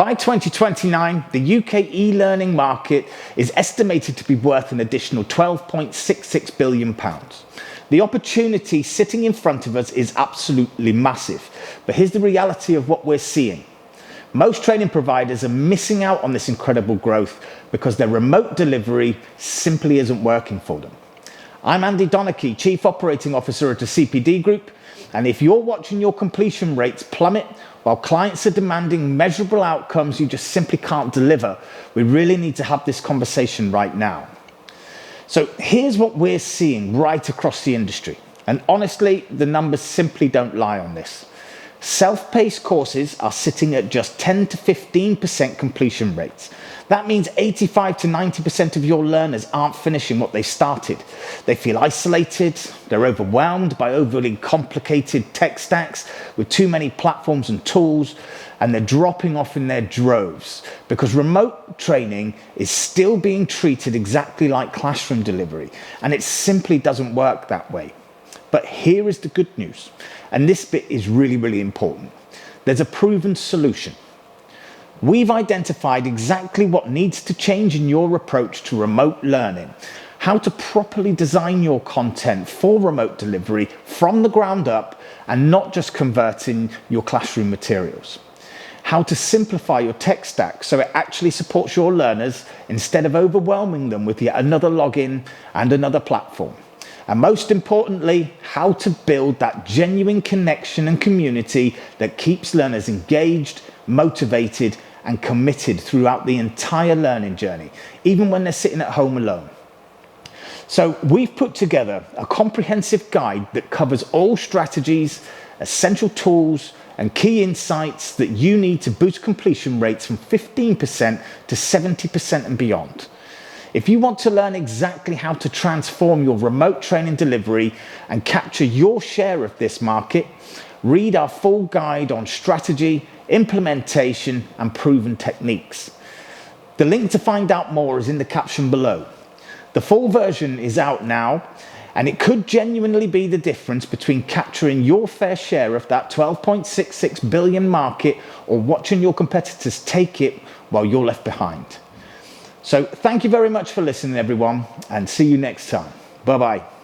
By 2029, the UK e-learning market is estimated to be worth an additional £12.66 billion. The opportunity sitting in front of us is absolutely massive, but here's the reality of what we're seeing. Most training providers are missing out on this incredible growth because their remote delivery simply isn't working for them. I'm Andy Donnachie, Chief Operating Officer at the CPD Group, and if you're watching your completion rates plummet while clients are demanding measurable outcomes you just simply can't deliver, we really need to have this conversation right now. So here's what we're seeing right across the industry, and honestly, the numbers simply don't lie on this. Self-paced courses are sitting at just 10 to 15% completion rates. That means 85 to 90% of your learners aren't finishing what they started. They feel isolated, they're overwhelmed by overly complicated tech stacks with too many platforms and tools, and they're dropping off in their droves because remote training is still being treated exactly like classroom delivery, and it simply doesn't work that way. But here is the good news, and this bit is really, really important. There's a proven solution. We've identified exactly what needs to change in your approach to remote learning, how to properly design your content for remote delivery from the ground up and not just converting your classroom materials. How to simplify your tech stack so it actually supports your learners instead of overwhelming them with yet another login and another platform. And most importantly, how to build that genuine connection and community that keeps learners engaged, motivated, and committed throughout the entire learning journey, even when they're sitting at home alone. So we've put together a comprehensive guide that covers all strategies, essential tools, and key insights that you need to boost completion rates from 15% to 70% and beyond. If you want to learn exactly how to transform your remote training delivery and capture your share of this market, read our full guide on strategy, implementation, and proven techniques. The link to find out more is in the caption below. The full version is out now, and it could genuinely be the difference between capturing your fair share of that $12.66 billion market or watching your competitors take it while you're left behind. So thank you very much for listening, everyone, and see you next time. Bye-bye.